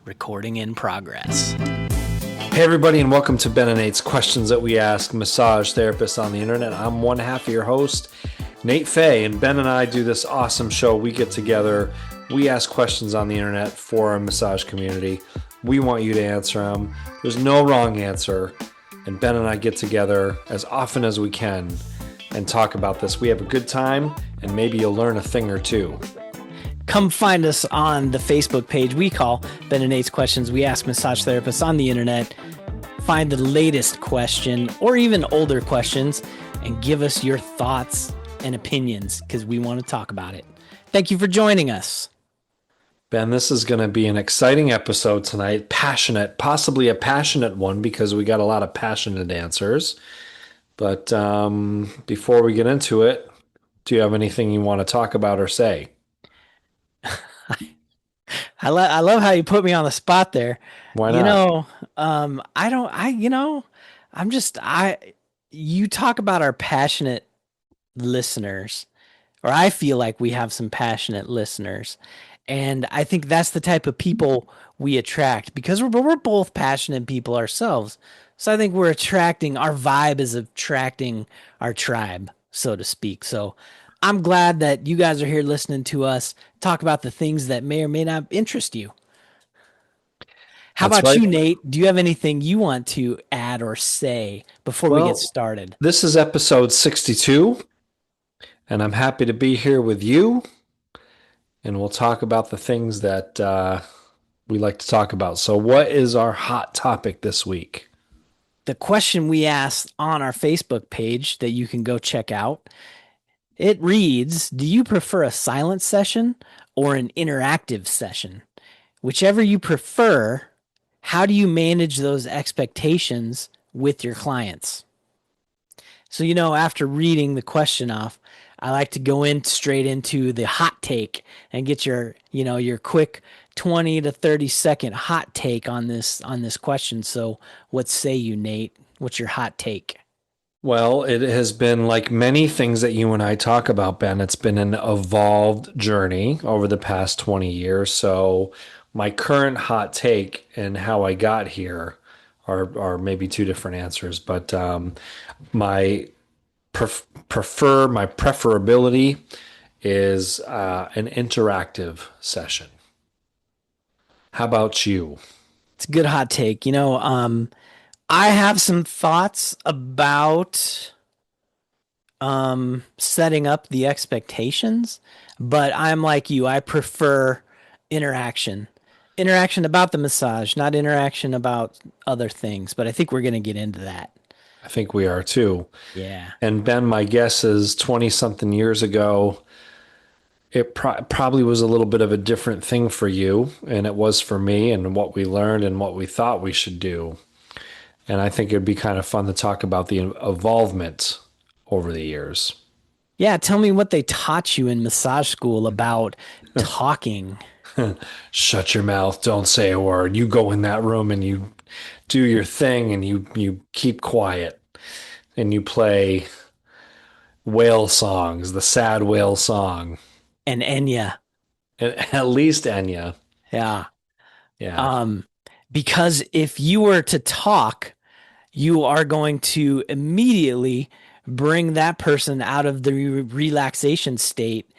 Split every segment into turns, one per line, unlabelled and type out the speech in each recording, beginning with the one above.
Recording in progress.
Hey everybody, and welcome to Ben and Nate's Questions That We Ask Massage Therapists on the Internet. I'm one half of your host, Nate Fay, and Ben and I do this awesome show. We get together, we ask questions on the Internet for our massage community. We want you to answer them. There's no wrong answer, and Ben and I get together as often as we can and talk about this. We have a good time, and maybe you'll learn a thing or two.
Come find us on the Facebook page we call Ben and Nate's Questions We Ask Massage Therapists on the Internet. Find the latest question or even older questions and give us your thoughts and opinions because we want to talk about it. Thank you for joining us.
Ben, this is going to be an exciting episode tonight. Passionate, possibly a passionate one because we got a lot of passionate answers. But before we get into it, do you have anything you want to talk about or say?
I love how you put me on the spot there.
Why not?
You talk about our passionate listeners, or I feel like we have some passionate listeners. And I think that's the type of people we attract because we're both passionate people ourselves. So I think our vibe is attracting our tribe, so to speak. So I'm glad that you guys are here listening to us talk about the things that may or may not interest you. How
That's
about
right.
you, Nate? Do you have anything you want to add or say before we get started?
This is episode 62, and I'm happy to be here with you, and we'll talk about the things that we like to talk about. So what is our hot topic this week?
The question we asked on our Facebook page that you can go check out, it reads, do you prefer a silent session or an interactive session? Whichever you prefer, how do you manage those expectations with your clients? So, after reading the question off, I like to go straight into the hot take and get your quick 20 to 30 second hot take on this question. So what say you, Nate? What's your hot take?
Well, it has been like many things that you and I talk about, Ben. It's been an evolved journey over the past 20 years. So my current hot take and how I got here are maybe two different answers. But my preferability is an interactive session. How about you?
It's a good hot take. I have some thoughts about setting up the expectations, but I'm like you. I prefer interaction. Interaction about the massage, not interaction about other things. But I think we're going to get into that.
I think we are too.
Yeah.
And Ben, my guess is 20-something years ago, it probably was a little bit of a different thing for you, and it was for me, and what we learned and what we thought we should do. And I think it'd be kind of fun to talk about the evolvement over the years.
Yeah, tell me what they taught you in massage school about talking.
Shut your mouth, don't say a word. You go in that room and you do your thing and you keep quiet and you play whale songs, the sad whale song.
And Enya.
At least Enya.
Yeah.
Yeah.
Because if you were to talk, you are going to immediately bring that person out of the relaxation state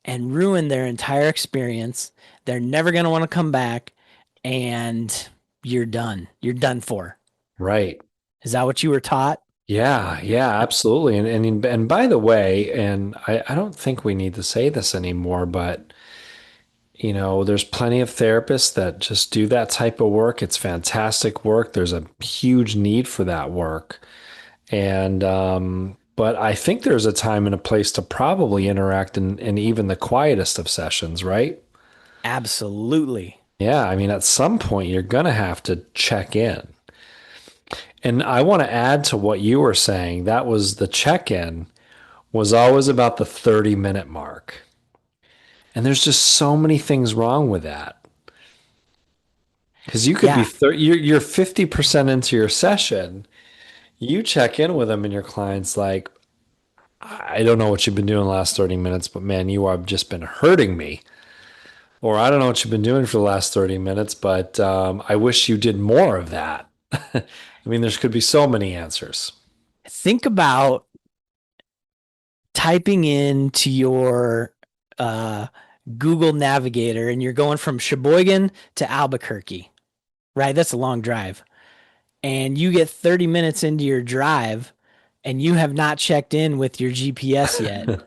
and ruin their entire experience. They're never going to want to come back, and you're done. You're done for.
Right.
Is that what you were taught?
Yeah, absolutely. And by the way, and I don't think we need to say this anymore, but there's plenty of therapists that just do that type of work. It's fantastic work. There's a huge need for that work. And but I think there's a time and a place to probably interact in even the quietest of sessions, right?
Absolutely.
Yeah, I mean, at some point you're going to have to check in. And I want to add to what you were saying. That was the check-in was always about the 30-minute mark. And there's just so many things wrong with that. Because you could be you're 50% into your session. You check in with them and your client's like, I don't know what you've been doing the last 30 minutes, but man, you have just been hurting me. Or I don't know what you've been doing for the last 30 minutes, but I wish you did more of that. I mean, there could be so many answers.
Think about typing into your uh, Google Navigator and you're going from Sheboygan to Albuquerque, right? That's a long drive. And you get 30 minutes into your drive and you have not checked in with your GPS yet.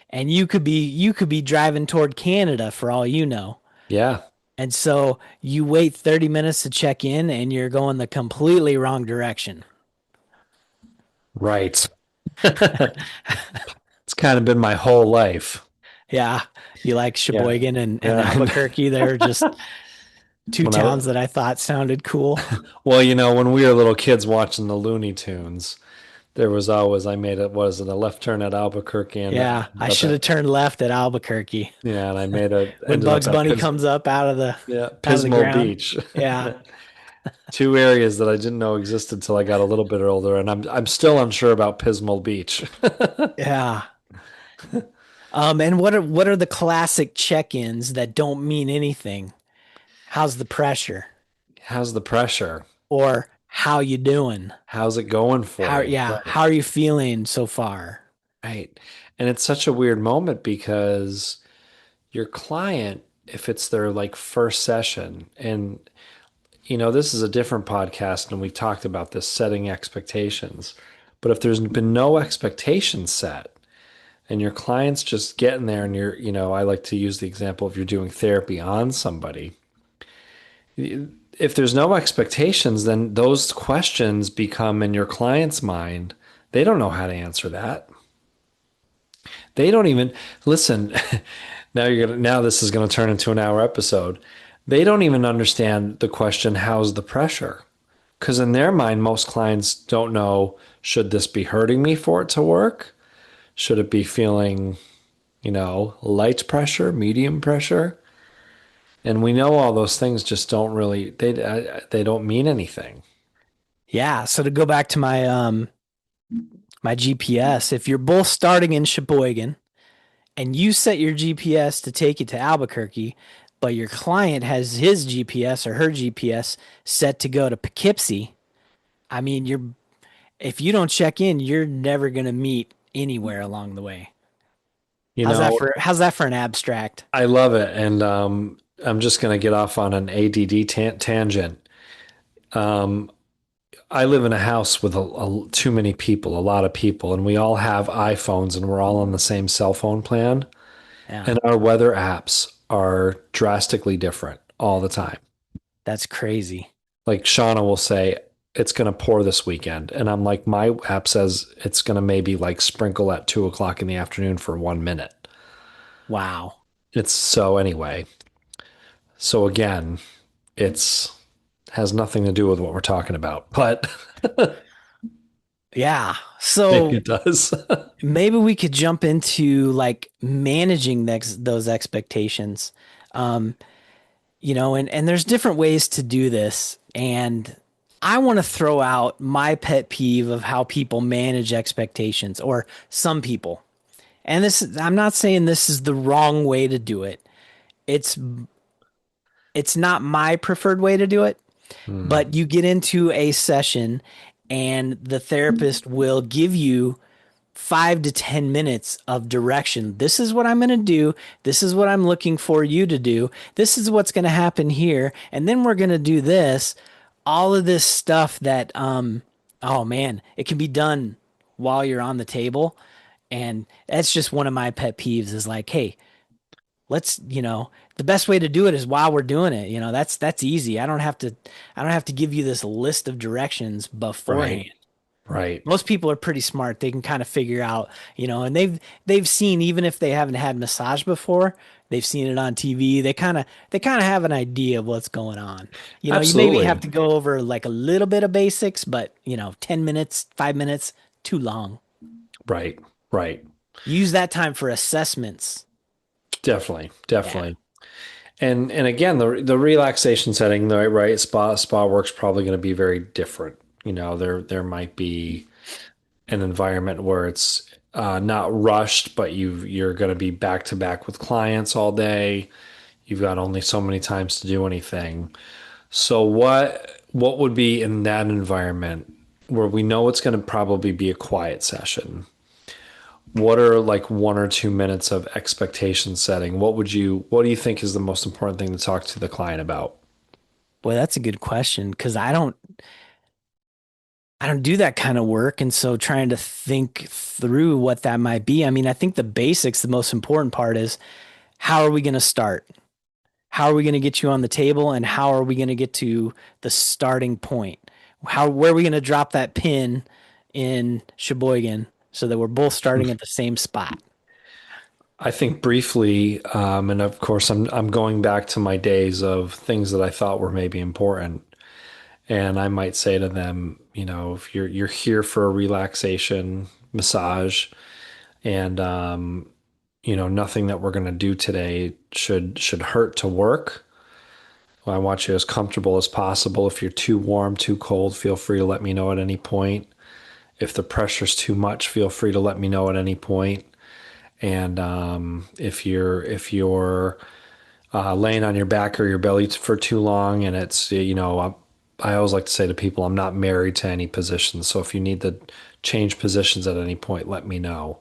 And you could be driving toward Canada for all you know.
Yeah,
And so you wait 30 minutes to check in and you're going the completely wrong direction.
right. It's kind of been my whole life.
Yeah. You like
Yeah.
Sheboygan and
Yeah.
Albuquerque. They're just two
When I,
towns that I thought sounded cool.
well, when we were little kids watching the Looney Tunes, there was always, I made it, was it a left turn at Albuquerque and
Yeah. I
ended up
should
at,
have turned left at Albuquerque
yeah, and I made it,
when
ended up
Bugs
at
Bunny comes up
Yeah,
out of the
Pismo
ground.
Beach.
Yeah.
Two areas that I didn't know existed until I got a little bit older, and I'm still unsure about Pismo Beach.
Yeah. And what are the classic check-ins that don't mean anything? How's the pressure?
How's the pressure?
Or how you doing?
How's it going for
How
you?
yeah,
Right.
how are you feeling so far?
Right. And it's such a weird moment because your client, if it's their like first session, and this is a different podcast and we talked about this setting expectations. But if there's been no expectations set and your client's just getting there and I like to use the example if you're doing therapy on somebody. If there's no expectations, then those questions become in your client's mind. They don't know how to answer that. They don't even listen. Now this is gonna turn into an hour episode. They don't even understand the question, how's the pressure? Because in their mind, most clients don't know, should this be hurting me for it to work? Should it be feeling, light pressure, medium pressure? And we know all those things just don't really they don't mean anything.
Yeah, so to go back to my GPS, if you're both starting in Sheboygan and you set your GPS to take you to Albuquerque, but your client has his GPS or her GPS set to go to Poughkeepsie, I mean, if you don't check in, you're never going to meet anywhere along the way.
You know,
How's that for an abstract?
I love it, and I'm just going to get off on an ADD tangent. Um, I live in a house with too many people, a lot of people, and we all have iPhones, and we're all on the same cell phone plan,
Yeah,
and our weather apps are drastically different all the time.
that's crazy.
Like Shauna will say, it's going to pour this weekend. And I'm like, my app says it's going to maybe like sprinkle at 2 o'clock in the afternoon for 1 minute.
Wow.
It's so anyway. So again, it's has nothing to do with what we're talking about, but
Yeah.
maybe
So
it does.
maybe we could jump into like managing those expectations. Um, and there's different ways to do this. And I want to throw out my pet peeve of how people manage expectations, or some people. And I'm not saying this is the wrong way to do it. It's it's not my preferred way to do it,
Hmm.
but you get into a session and the therapist will give you 5 to 10 minutes of direction. This is what I'm going to do. This is what I'm looking for you to do. This is what's going to happen here. And then we're going to do this. All of this stuff that, oh man, it can be done while you're on the table. And that's just one of my pet peeves is like, hey, the best way to do it is while we're doing it. That's easy. I don't have to give you this list of directions
Right.
beforehand.
Right.
Most people are pretty smart. They can kind of figure out, and they've seen, even if they haven't had massage before, they've seen it on TV. They kind of have an idea of what's going on. You maybe have
Absolutely.
to go over like a little bit of basics, but 10 minutes, 5 minutes, too long.
Right. Right.
Use that time for assessments.
Definitely.
Yeah.
Definitely. And again, the relaxation setting, the right spa work's probably going to be very different. There might be an environment where it's not rushed, but you're going to be back to back with clients all day. You've got only so many times to do anything. So what would be in that environment where we know it's going to probably be a quiet session? What are like 1 or 2 minutes of expectation setting? What do you think is the most important thing to talk to the client about?
Boy, that's a good question because I don't do that kind of work. And so trying to think through what that might be. I mean, I think the basics, the most important part is how are we going to start? How are we going to get you on the table? And how are we going to get to the starting point? Where are we going to drop that pin in Sheboygan so that we're both starting at the same spot?
I think briefly, and of course, I'm going back to my days of things that I thought were maybe important, and I might say to them, if you're here for a relaxation massage, and nothing that we're going to do today should hurt to work. I want you as comfortable as possible. If you're too warm, too cold, feel free to let me know at any point. If the pressure's too much, feel free to let me know at any point. And if you're laying on your back or your belly for too long, and I always like to say to people, I'm not married to any position. So if you need to change positions at any point, let me know.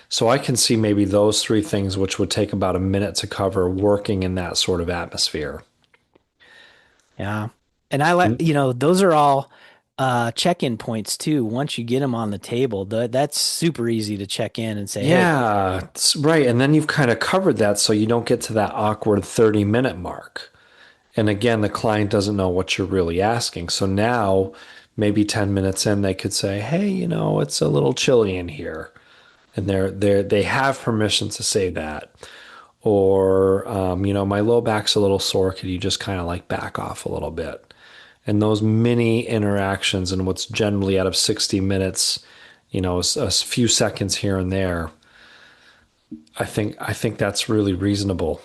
So I can see maybe those three things, which would take about a minute to cover, working in that sort of atmosphere.
Yeah. And I like, those are all check-in points too. Once you get them on the table, that's super easy to check in and say, hey,
Yeah, right. And then you've kind of covered that so you don't get to that awkward 30-minute mark. And again, the client doesn't know what you're really asking. So now, maybe 10 minutes in, they could say, hey, it's a little chilly in here. And they have permission to say that. Or, my low back's a little sore. Could you just kind of like back off a little bit? And those mini interactions and what's generally out of 60 minutes, a few seconds here and there, I think that's really reasonable.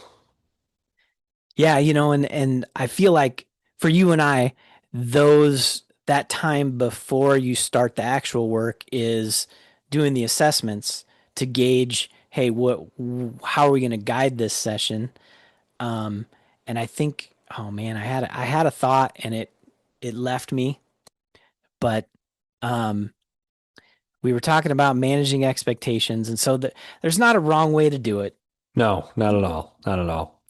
yeah, and I feel like for you and I, that time before you start the actual work is doing the assessments to gauge, hey, how are we going to guide this session? Um, and I think, oh man, I had a thought and it left me, but um, we were talking about managing expectations, and so there's not a wrong way to do it.
No, not at all. Not at all.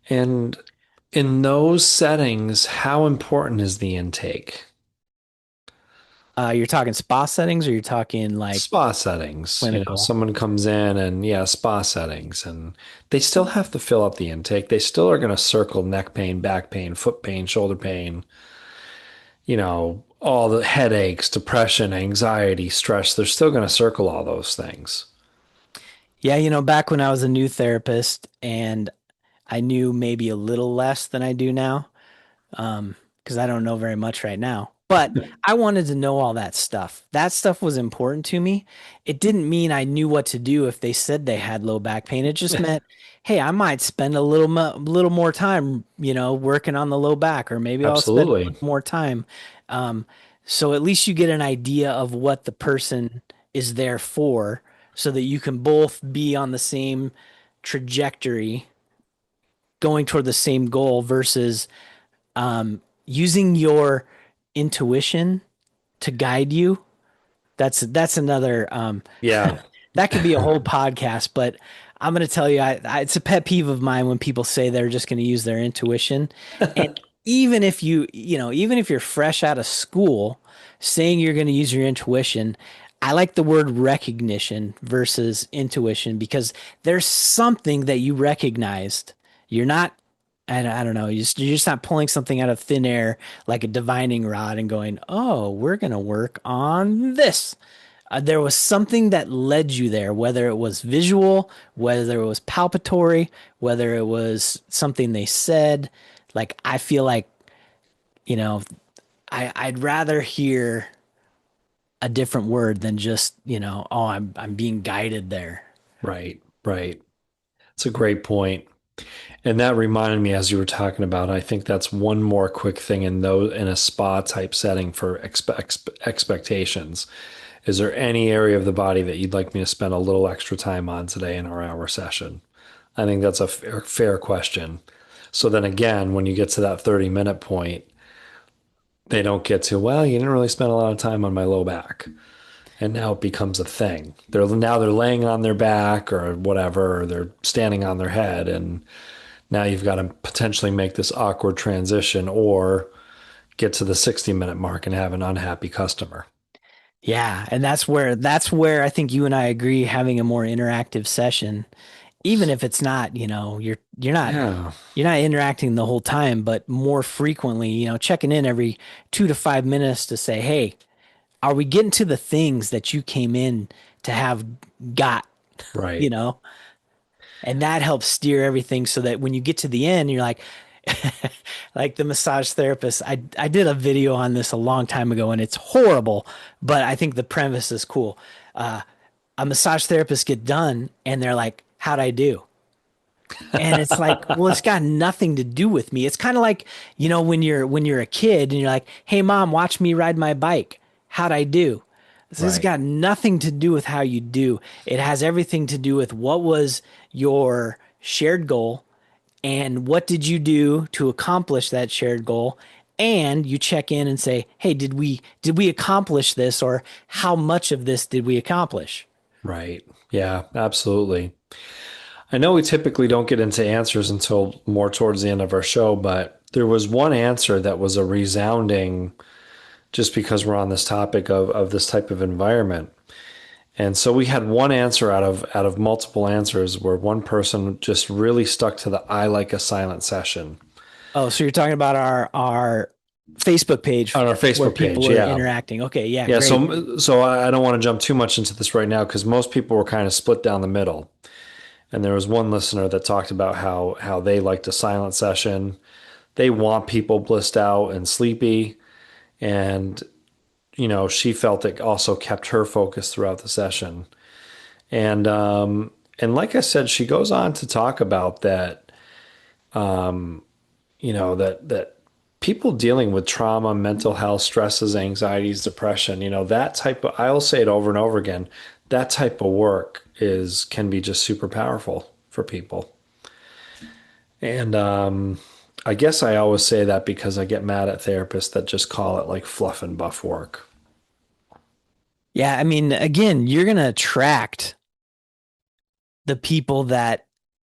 And in those settings, how important is the intake?
You're talking spa settings, or you're talking like
Spa settings.
clinical?
Someone comes in and yeah, spa settings, and they still have to fill up the intake. They still are going to circle neck pain, back pain, foot pain, shoulder pain, all the headaches, depression, anxiety, stress. They're still going to circle all those things.
Yeah, back when I was a new therapist and I knew maybe a little less than I do now, because I don't know very much right now. But I wanted to know all that stuff. That stuff was important to me. It didn't mean I knew what to do if they said they had low back pain. It just meant, hey, I might spend a little more time, working on the low back, or maybe I'll spend a
Absolutely.
little more time. Um, so at least you get an idea of what the person is there for, so that you can both be on the same trajectory, going toward the same goal versus using your intuition to guide you. That's another
Yeah.
that could be a whole podcast, but I'm going to tell you, it's a pet peeve of mine when people say they're just going to use their intuition. And even if even if you're fresh out of school, saying you're going to use your intuition, I like the word recognition versus intuition because there's something that you recognized. You're not, I don't know, you're just not pulling something out of thin air like a divining rod and going, oh, we're going to work on this. There was something that led you there, whether it was visual, whether it was palpatory, whether it was something they said. Like, I feel like, you know, I'd rather hear a different word than just, oh, I'm being guided there.
Right. Right. It's a great point. And that reminded me as you were talking about, I think that's one more quick thing in a spa type setting for expectations. Is there any area of the body that you'd like me to spend a little extra time on today in our hour session? I think that's a fair question. So then again, when you get to that 30-minute point, they don't get to, well, you didn't really spend a lot of time on my low back. And now it becomes a thing. They're laying on their back or whatever, or they're standing on their head, and now you've got to potentially make this awkward transition or get to the 60-minute mark and have an unhappy customer.
Yeah, and that's where I think you and I agree having a more interactive session, even if it's not,
Yeah,
you're not interacting the whole time, but more frequently, checking in every 2 to 5 minutes to say, hey, are we getting to the things that you came in to have got, you
right,
know? And that helps steer everything so that when you get to the end, you're like, like the massage therapist. I did a video on this a long time ago and it's horrible, but I think the premise is cool. Uh, a massage therapist get done and they're like, how'd I do? And it's like, well, it's got nothing to do with me. It's kind of like, when you're a kid and you're like, "Hey mom, watch me ride my bike. How'd I do?" This has
right,
got nothing to do with how you do. It has everything to do with what was your shared goal and what did you do to accomplish that shared goal? And you check in and say, "Hey, did we accomplish this or how much of this did we accomplish?"
right. Yeah, absolutely. I know we typically don't get into answers until more towards the end of our show, but there was one answer that was a resounding, just because we're on this topic of this type of environment. And so we had one answer out of multiple answers where one person just really stuck to the I like a silent session
Oh, so you're talking about our Facebook page
on our
where
Facebook
people
page.
are
Yeah.
interacting. Okay, yeah,
Yeah,
great.
so I don't want to jump too much into this right now because most people were kind of split down the middle. And there was one listener that talked about how they liked a silent session. They want people blissed out and sleepy, and she felt it also kept her focus throughout the session. And like I said, she goes on to talk about that, that people dealing with trauma, mental health, stresses, anxieties, depression, that type of, I'll say it over and over again, that type of work is can be just super powerful for people. And I guess I always say that because I get mad at therapists that just call it like fluff and buff work.
Yeah, I mean, again, you're gonna attract the people that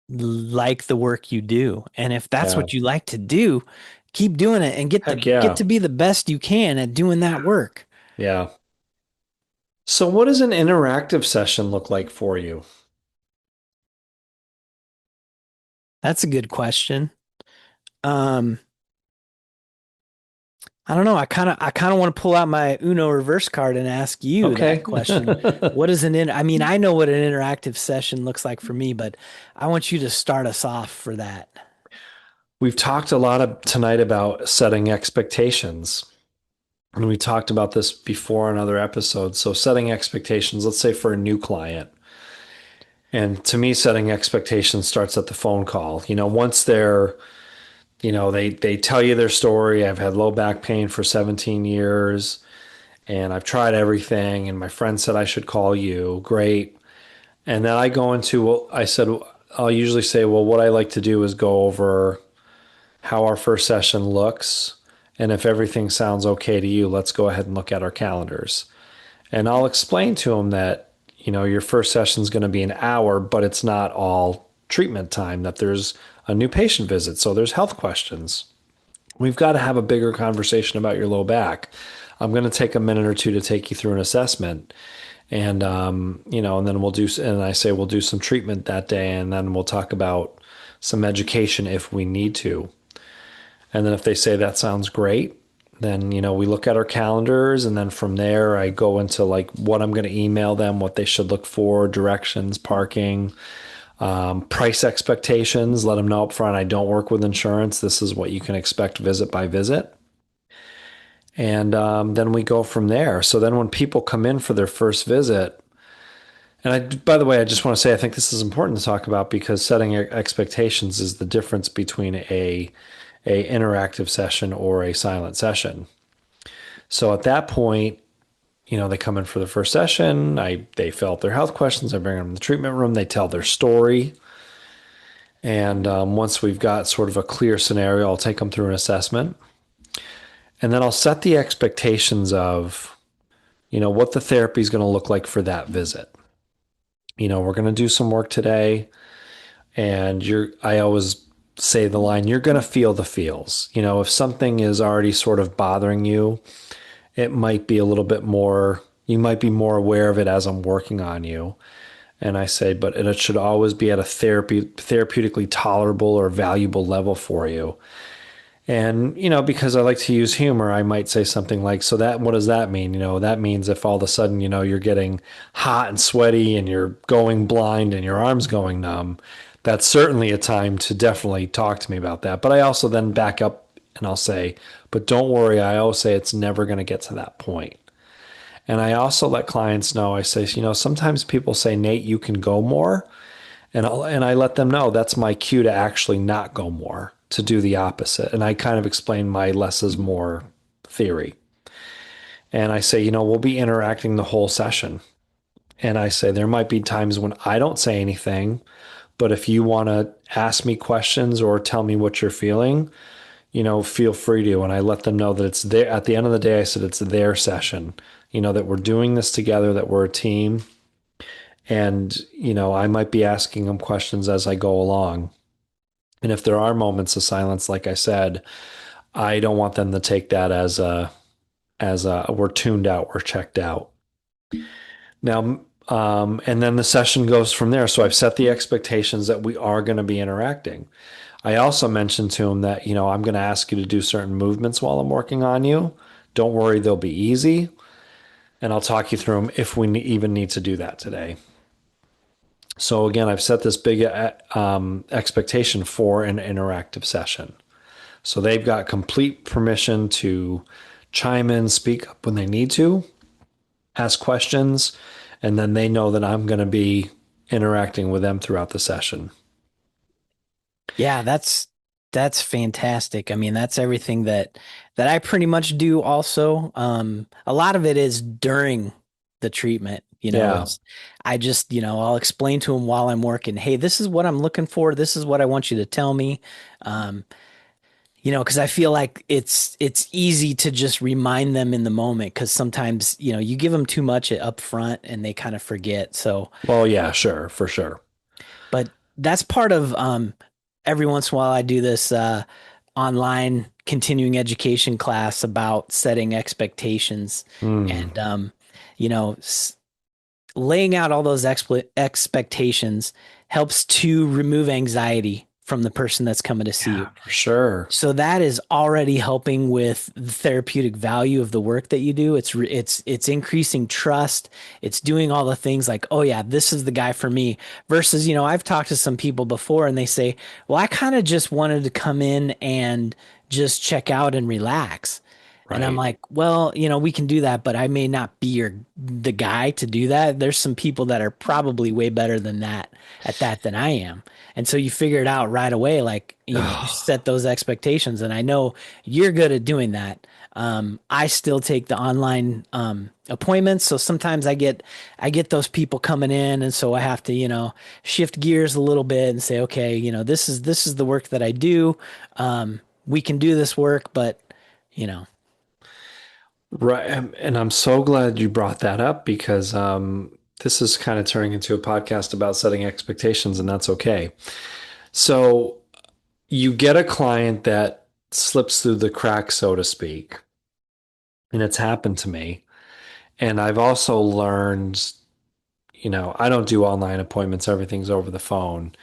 like the work you do. And if that's
Yeah.
what you like to do, keep doing it and
Heck
get
yeah.
to be the best you can at doing that work.
Yeah. So what does an interactive session look like for you?
That's a good question. Um, I don't know. I kind of want to pull out my Uno reverse card and ask you that
Okay.
question. What is I mean, I know what an interactive session looks like for me, but I want you to start us off for that.
We've talked a lot tonight about setting expectations. And we talked about this before in other episodes. So setting expectations, let's say for a new client. And to me, setting expectations starts at the phone call. Once they tell you their story. I've had low back pain for 17 years and I've tried everything. And my friend said I should call you. Great. And then I go into, well, I said, I'll usually say, well, what I like to do is go over how our first session looks. And if everything sounds okay to you, let's go ahead and look at our calendars. And I'll explain to them that, your first session is going to be an hour, but it's not all treatment time, that there's a new patient visit. So there's health questions. We've got to have a bigger conversation about your low back. I'm going to take a minute or two to take you through an assessment. And, and then and I say we'll do some treatment that day, and then we'll talk about some education if we need to. And then if they say that sounds great, then, we look at our calendars. And then from there, I go into like what I'm going to email them, what they should look for, directions, parking, price expectations, let them know up front, I don't work with insurance. This is what you can expect visit by visit. And then we go from there. So then when people come in for their first visit, and by the way, I just want to say, I think this is important to talk about because setting expectations is the difference between a interactive session or a silent session. So at that point, they come in for the first session. They fill out their health questions. I bring them in the treatment room. They tell their story. And once we've got sort of a clear scenario, I'll take them through an assessment. And then I'll set the expectations of, what the therapy is going to look like for that visit. We're going to do some work today. And I always say the line, you're going to feel the feels. If something is already sort of bothering you, it might be a little bit more, you might be more aware of it as I'm working on you. And I say, but it should always be at a therapeutically tolerable or valuable level for you. And, because I like to use humor, I might say something like, so what does that mean? That means if all of a sudden, you're getting hot and sweaty and you're going blind and your arm's going numb, that's certainly a time to definitely talk to me about that. But I also then back up and I'll say, but don't worry. I always say it's never going to get to that point. And I also let clients know, I say, sometimes people say, Nate, you can go more. And I let them know that's my cue to actually not go more, to do the opposite. And I kind of explain my less is more theory. And I say, we'll be interacting the whole session. And I say, there might be times when I don't say anything, but if you want to ask me questions or tell me what you're feeling, feel free to. And I let them know that it's there. At the end of the day, I said, it's their session, that we're doing this together, that we're a team. And, I might be asking them questions as I go along. And if there are moments of silence, like I said, I don't want them to take that as a we're tuned out, we're checked out. Now, and then the session goes from there. So I've set the expectations that we are going to be interacting. I also mentioned to him that, I'm going to ask you to do certain movements while I'm working on you. Don't worry, they'll be easy. And I'll talk you through them if we even need to do that today. So again, I've set this big expectation for an interactive session. So they've got complete permission to chime in, speak up when they need to, ask questions, and then they know that I'm going to be interacting with them throughout the session.
Yeah, that's fantastic. I mean, that's everything that I pretty much do also. A lot of it is during the treatment,
Yeah,
it's I just, I'll explain to them while I'm working, hey, this is what I'm looking for. This is what I want you to tell me. Um, because I feel like it's easy to just remind them in the moment because sometimes, you give them too much up front and they kind of forget. So
well, yeah, sure, for sure.
but that's part of every once in a while I do this online continuing education class about setting expectations
Mm,
and you know s- laying out all those expectations helps to remove anxiety from the person that's coming to see you.
yeah, for sure.
So that is already helping with the therapeutic value of the work that you do. It's increasing trust. It's doing all the things like, oh yeah, this is the guy for me. Versus, I've talked to some people before and they say, well, I kind of just wanted to come in and just check out and relax. And I'm
Right.
like, well, we can do that, but I may not be the guy to do that. There's some people that are probably way better than that at that than I am. And so you figure it out right away, like, you set those expectations. And I know you're good at doing that. I still take the online appointments. So sometimes I get those people coming in, and so I have to, shift gears a little bit and say, okay, this is the work that I do. We can do this work, but you know.
Right. And I'm so glad you brought that up because this is kind of turning into a podcast about setting expectations, and that's okay. So you get a client that slips through the cracks, so to speak, and it's happened to me. And I've also learned, I don't do online appointments, everything's over the phone.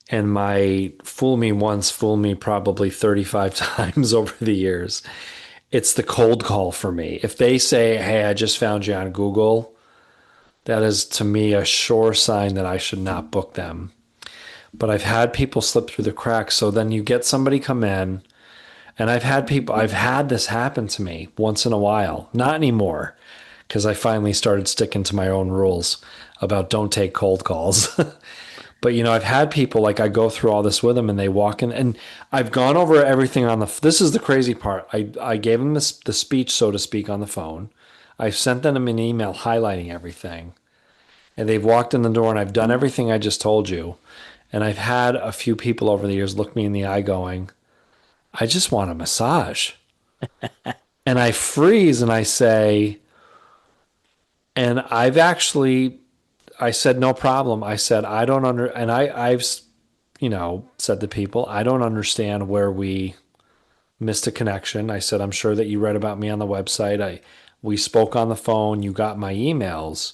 And my fool me once, fool me probably 35 times over the years. It's the cold call for me. If they say, hey, I just found you on Google, that is to me a sure sign that I should not book them. But I've had people slip through the cracks. So then you get somebody come in, and I've had this happen to me once in a while. Not anymore, because I finally started sticking to my own rules about don't take cold calls. But I've had people like I go through all this with them and they walk in and I've gone over everything on this is the crazy part. I gave them the speech, so to speak, on the phone. I've sent them an email highlighting everything and they've walked in the door and I've done everything I just told you. And I've had a few people over the years look me in the eye going, I just want a massage. And I freeze and I say, and I said, no problem. I said, I don't under, and I've, said to people, I don't understand where we missed a connection. I said, I'm sure that you read about me on the website. We spoke on the phone. You got my emails.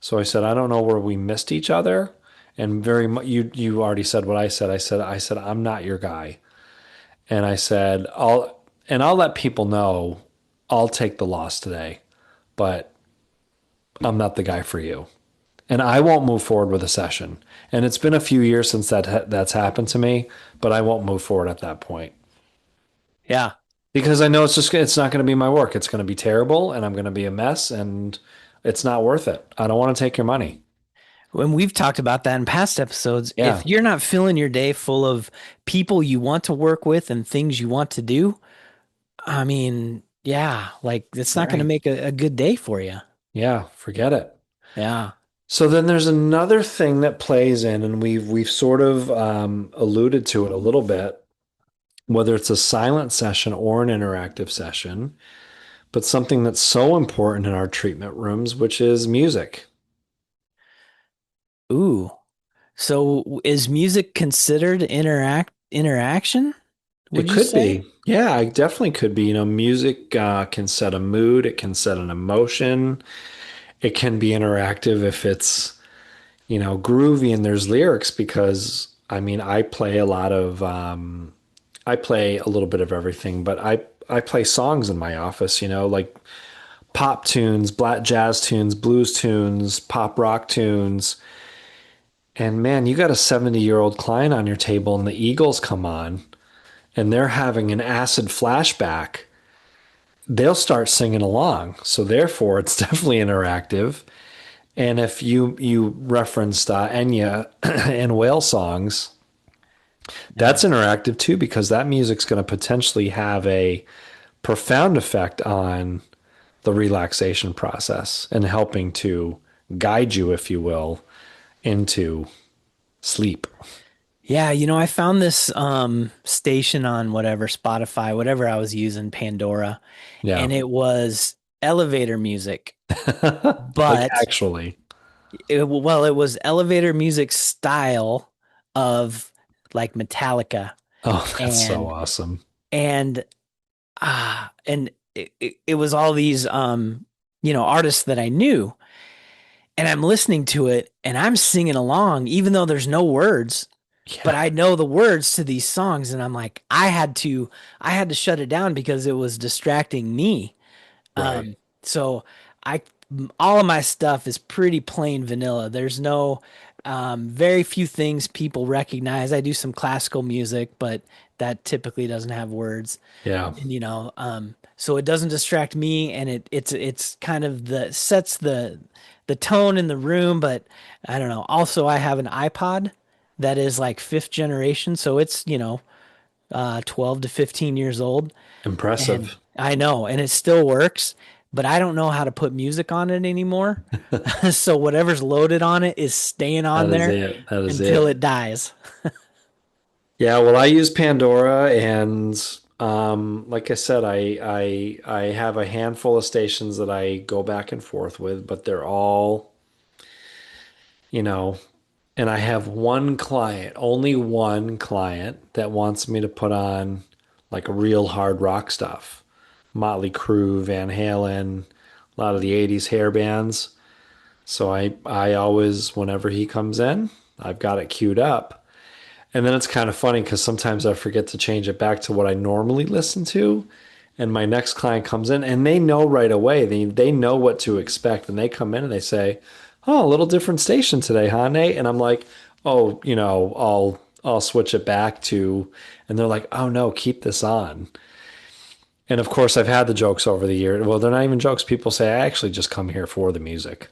So I said, I don't know where we missed each other. And very much, you already said what I said. I said, I'm not your guy. And I said, I'll let people know I'll take the loss today, but I'm not the guy for you. And I won't move forward with a session. And it's been a few years since that's happened to me, but I won't move forward at that point
Yeah.
because I know it's not going to be my work. It's going to be terrible, and I'm going to be a mess, and it's not worth it. I don't want to take your money.
When we've talked about that in past episodes,
Yeah,
if you're not filling your day full of people you want to work with and things you want to do, I mean, yeah, like it's not going to
right.
make a good day for you.
Yeah, forget it.
Yeah.
So then there's another thing that plays in, and we've sort of alluded to it a little bit, whether it's a silent session or an interactive session, but something that's so important in our treatment rooms, which is music.
Ooh. So is music considered interaction?
It
Would you
could
say?
be. Yeah, it definitely could be. Music can set a mood, it can set an emotion, it can be interactive if it's, groovy and there's lyrics because I play a little bit of everything, but I play songs in my office, like pop tunes, black jazz tunes, blues tunes, pop rock tunes. And man, you got a 70-year-old client on your table and the Eagles come on and they're having an acid flashback. They'll start singing along. So therefore, it's definitely interactive. And if you referenced Enya and whale songs,
Yeah.
that's interactive too because that music's going to potentially have a profound effect on the relaxation process and helping to guide you, if you will, into sleep.
Yeah, I found this station on whatever Spotify, whatever I was using, Pandora,
Yeah.
and it was elevator music,
Like
but
actually.
it was elevator music style of like Metallica
Oh, that's so
and
awesome.
and it was all these artists that I knew, and I'm listening to it and I'm singing along even though there's no words, but
Yeah.
I know the words to these songs, and I'm like, I had to shut it down because it was distracting me.
Right.
So I all of my stuff is pretty plain vanilla. There's no very few things people recognize. I do some classical music, but that typically doesn't have words.
Yeah.
And so it doesn't distract me, and it's kind of the sets the tone in the room, but I don't know. Also, I have an iPod that is like fifth generation, so it's 12 to 15 years old, and
Impressive.
I know, and it still works, but I don't know how to put music on it anymore. So whatever's loaded on it is staying on
That is
there
it. That is
until
it.
it dies.
Yeah, well, I use Pandora and like I said, I have a handful of stations that I go back and forth with, but they're all, you know, and I have one client, only one client that wants me to put on like real hard rock stuff. Motley Crue, Van Halen, a lot of the 80s hair bands. So I always, whenever he comes in, I've got it queued up. And then it's kind of funny because sometimes I forget to change it back to what I normally listen to. And my next client comes in and they know right away. They know what to expect. And they come in and they say, oh, a little different station today, huh, Nate? And I'm like, oh, I'll switch it back to, and they're like, oh no, keep this on. And of course, I've had the jokes over the year. Well, they're not even jokes. People say, I actually just come here for the music.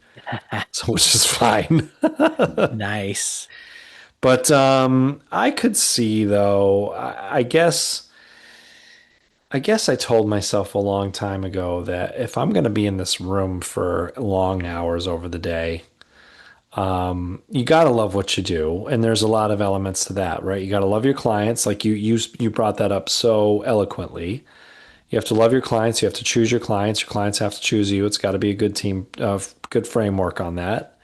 So, which is fine.
Nice.
But I could see though, I guess I told myself a long time ago that if I'm going to be in this room for long hours over the day, You got to love what you do, and there's a lot of elements to that, right? You got to love your clients, like you brought that up so eloquently. You have to love your clients. You have to choose your clients. Your clients have to choose you. It's got to be a good team, good framework on that.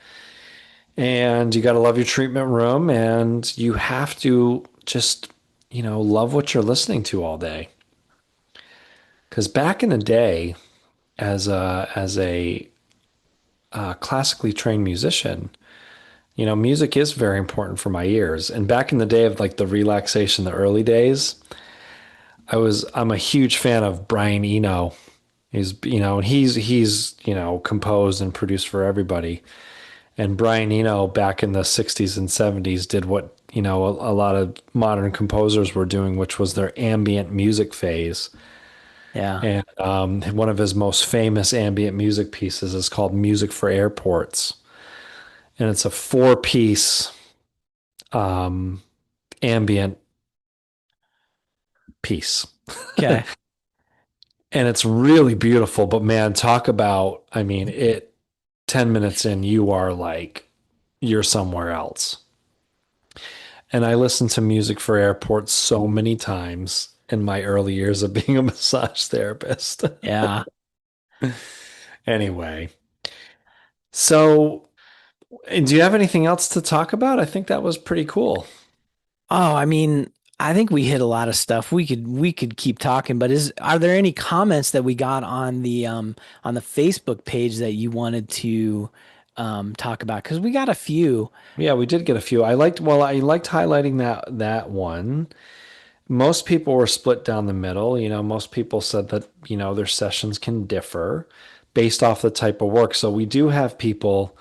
And you got to love your treatment room, and you have to just, love what you're listening to all day. Because back in the day, as a classically trained musician, music is very important for my ears. And back in the day of like the relaxation, the early days, I'm a huge fan of Brian Eno. He's composed and produced for everybody. And Brian Eno back in the 60s and 70s did what, a lot of modern composers were doing, which was their ambient music phase.
Yeah.
And one of his most famous ambient music pieces is called Music for Airports. And it's a four-piece um, ambient piece.
Okay.
And it's really beautiful. But man, talk about, I mean, 10 minutes in, you're somewhere else. And I listened to Music for Airports so many times in my early years of being a massage therapist.
Yeah.
Anyway, so do you have anything else to talk about? I think that was pretty cool.
Oh, I mean, I think we hit a lot of stuff. We could keep talking, but are there any comments that we got on the Facebook page that you wanted to talk about? Because we got a few.
Yeah, we did get a few. I liked highlighting that one. Most people were split down the middle. Most people said that, their sessions can differ based off the type of work. So we do have people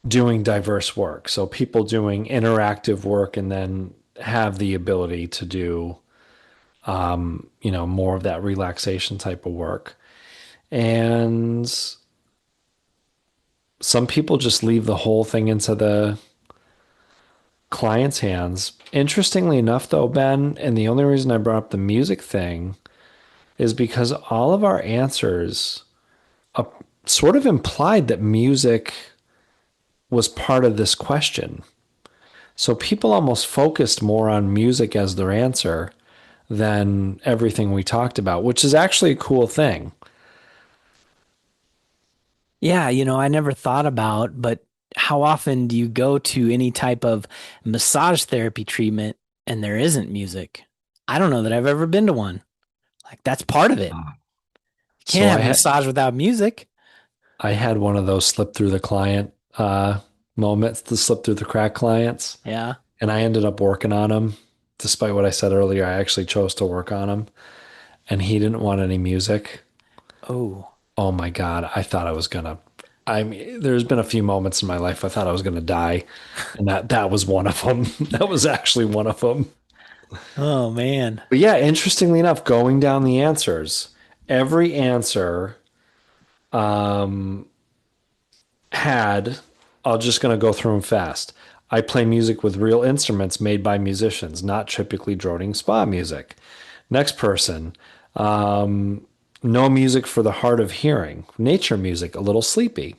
doing diverse work. So people doing interactive work and then have the ability to do, more of that relaxation type of work. And some people just leave the whole thing into the client's hands. Interestingly enough, though, Ben, and the only reason I brought up the music thing is because all of our answers uh, sort of implied that music was part of this question. So people almost focused more on music as their answer than everything we talked about, which is actually a cool thing.
Yeah, I never thought about, but how often do you go to any type of massage therapy treatment and there isn't music? I don't know that I've ever been to one. Like that's part of it. You
So
can't
I
have a
had
massage without music.
I had one of those slip through the client moments, the slip through the crack clients,
Yeah.
and I ended up working on him. Despite what I said earlier, I actually chose to work on him, and he didn't want any music.
Oh.
Oh my God, I thought I was gonna. I mean, there's been a few moments in my life I thought I was gonna die, and that was one of them. That was actually one of them.
Oh man.
But yeah, interestingly enough, going down the answers, every answer um, had. I'm just gonna go through them fast. I play music with real instruments made by musicians, not typically droning spa music. Next person. Um, no music for the hard of hearing. Nature music, a little sleepy.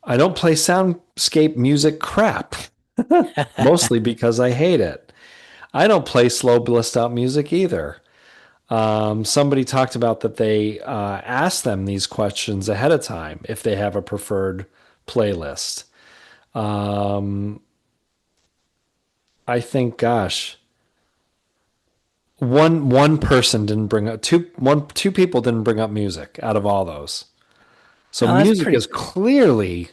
I don't play soundscape music crap, mostly because I hate it. I don't play slow, blissed out music either. Somebody talked about that they ask them these questions ahead of time if they have a preferred playlist. Um, I think, gosh, one person didn't bring up two people didn't bring up music out of all those. So
Oh, that's
music
pretty.
is clearly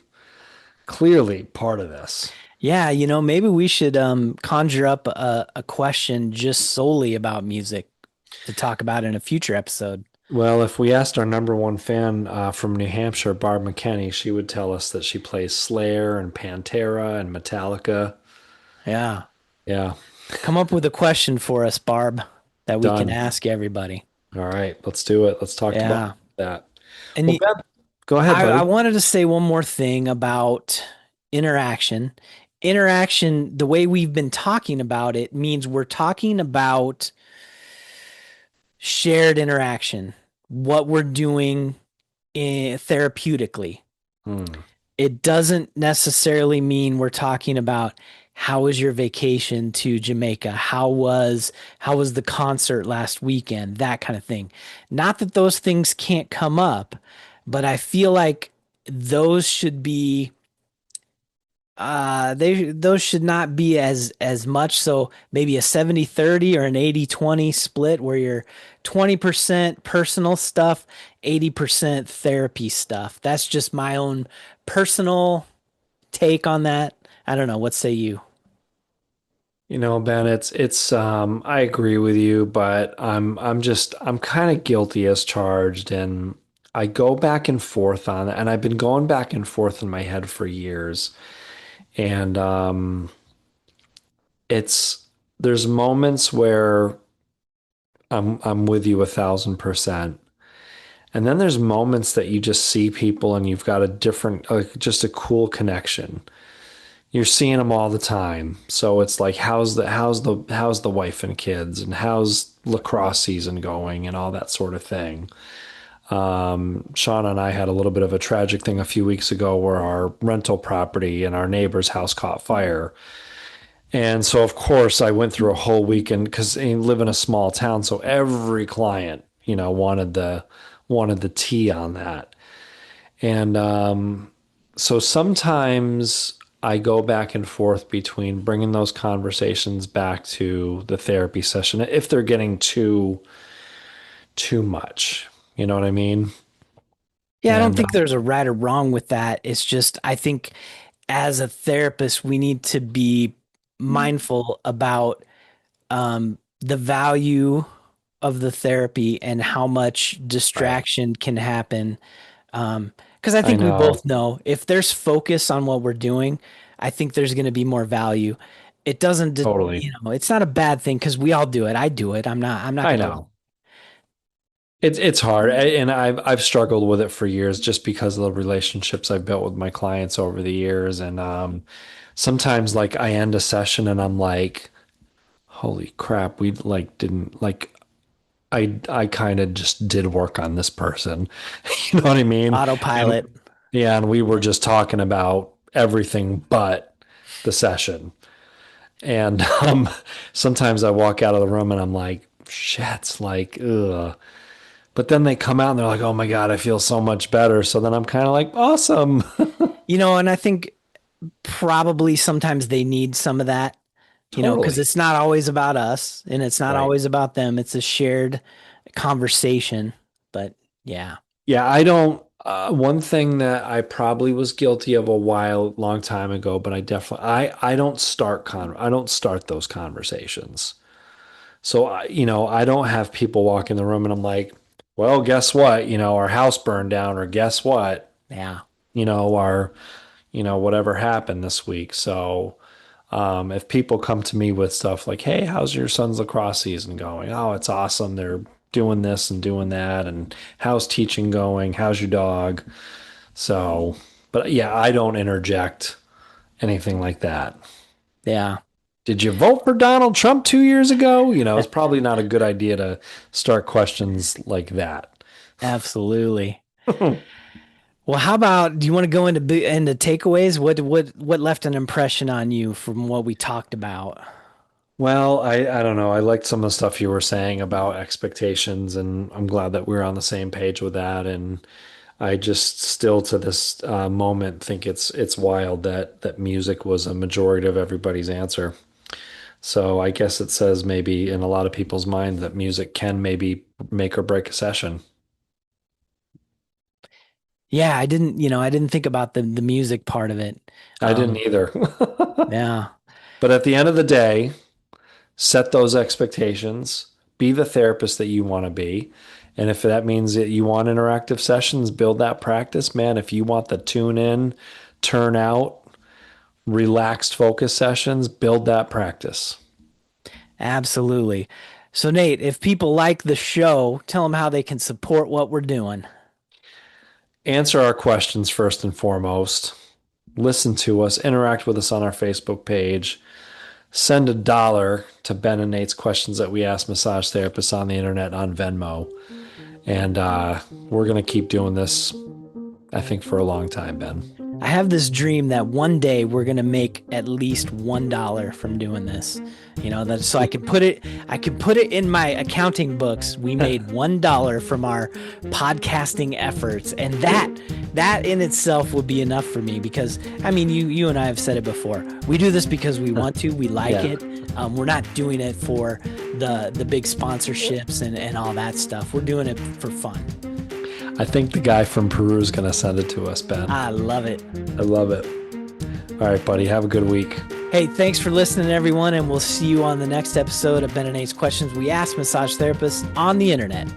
part of this.
Yeah, maybe we should conjure up a question just solely about music to talk about in a future episode.
Well, if we asked our number one fan from New Hampshire, Barb McKenney, she would tell us that she plays Slayer and Pantera and Metallica.
Yeah.
Yeah,
Come up with a question for us, Barb, that we can
done.
ask everybody.
All right, let's do it. Let's talk about
Yeah.
that.
And
Well, Ben, go ahead,
I
buddy.
wanted to say one more thing about interaction. Interaction, the way we've been talking about it means we're talking about shared interaction, what we're doing therapeutically.
Hmm.
It doesn't necessarily mean we're talking about how was your vacation to Jamaica? How was the concert last weekend? That kind of thing. Not that those things can't come up, but I feel like those should be those should not be as much. So maybe a 70-30 or an 80-20 split where you're 20% personal stuff, 80% therapy stuff. That's just my own personal take on that. I don't know. What say you?
Ben, it's I agree with you, but I'm kind of guilty as charged, and I go back and forth on it, and I've been going back and forth in my head for years. And it's there's moments where I'm with you 1,000%. And then there's moments that you just see people and you've got a different, just a cool connection. You're seeing them all the time. So it's like, how's the wife and kids, and how's lacrosse season going, and all that sort of thing. Sean and I had a little bit of a tragic thing a few weeks ago where our rental property and our neighbor's house caught fire. And so, of course, I went through a whole weekend because I live in a small town. So every client, wanted the tea on that. And so sometimes I go back and forth between bringing those conversations back to the therapy session if they're getting too much. You know what I mean?
Yeah, I don't
And
think there's a right or wrong with that. It's just, I think as a therapist, we need to be mindful about the value of the therapy and how much
right.
distraction can happen. Because I
I
think we
know.
both know if there's focus on what we're doing, I think there's going to be more value. It doesn't,
Totally.
it's not a bad thing because we all do it. I do it. I'm not
I
going to,
know. It's hard, and I've struggled with it for years just because of the relationships I've built with my clients over the years. And sometimes, like, I end a session and I'm like, "Holy crap, we like didn't like I kind of just did work on this person." You know what I mean?
autopilot.
And yeah, and we were just talking about everything but the session. And sometimes I walk out of the room and I'm like, "Shit, like, ugh." But then they come out and they're like, "Oh my God, I feel so much better." So then I'm kind of like, "Awesome."
And I think probably sometimes they need some of that, because
Totally.
it's not always about us and it's not
Right.
always about them. It's a shared conversation. But yeah,
Yeah, I don't. One thing that I probably was guilty of a long time ago, but I don't start those conversations. So I don't have people walk in the room and I'm like, well, guess what? Our house burned down, or guess what?
yeah,
Our whatever happened this week. So if people come to me with stuff like, hey, how's your son's lacrosse season going? Oh, it's awesome. They're doing this and doing that. And how's teaching going? How's your dog? So, but yeah, I don't interject anything like that.
yeah,
Did you vote for Donald Trump 2 years ago? It's probably not a good idea to start questions like that.
absolutely. Well, how about, do you want to go into takeaways? What left an impression on you from what we talked about?
Well, I don't know. I liked some of the stuff you were saying about expectations, and I'm glad that we're on the same page with that. And I just still to this moment think it's wild that music was a majority of everybody's answer. So I guess it says maybe in a lot of people's mind that music can maybe make or break a session.
Yeah, I didn't think about the music part of it.
I didn't
Um,
either.
yeah,
But at the end of the day, set those expectations, be the therapist that you want to be. And if that means that you want interactive sessions, build that practice, man. If you want the tune in, turn out, relaxed focus sessions, build that practice.
absolutely. So Nate, if people like the show, tell them how they can support what we're doing.
Answer our questions first and foremost. Listen to us, interact with us on our Facebook page. Send $1 to Ben and Nate's questions that we ask massage therapists on the internet on Venmo. And we're going to keep doing this, I think, for a long time, Ben.
I have this dream that one day we're gonna make at least $1 from doing this. That so I can put it in my accounting books. We made $1 from our podcasting efforts, and that in itself would be enough for me, because I mean, you and I have said it before. We do this because we want to, we like
Yeah.
it. We're not doing it for the big sponsorships and all that stuff. We're doing it for fun.
I think the guy from Peru is going to send it to us, Ben.
I love it.
I love it. All right, buddy. Have a good week.
Hey, thanks for listening, everyone, and we'll see you on the next episode of Ben and Nate's Questions We Ask Massage Therapists on the Internet.